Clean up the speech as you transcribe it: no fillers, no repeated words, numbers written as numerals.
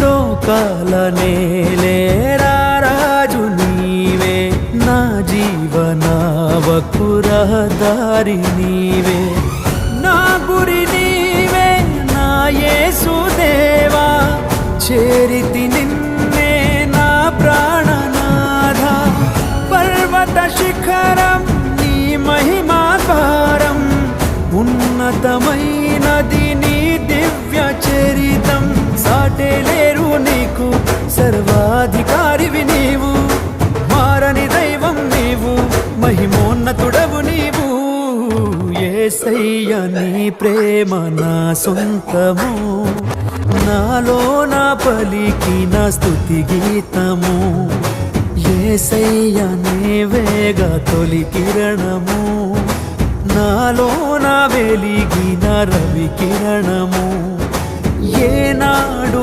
లోకాల నేలేరా రాజు నీవే, నా జీవనావకు రహదారి నీవే, నా గురి నీవే నా యేసుదేవా, చేరితి నిన్నే నా ప్రాణనాథ. పర్వత శిఖరం నీ మహిమాకారం, ఉన్నతమైనది నీ దివ్య చరితం. సాటే లేరు నీకు, సర్వాధికారివి నీవు, మారని దైవం నీవు, మహిమోన్నతుడవు నీవు. యేసయ్య నీ ప్రేమ నా సొంతము, నాలో నా పలికిన స్తుతి గీతము. యేసయ్య నీవేగా తొలి కిరణము, నాలో నా వెలిగిన రవి కిరణము. ఏనాడు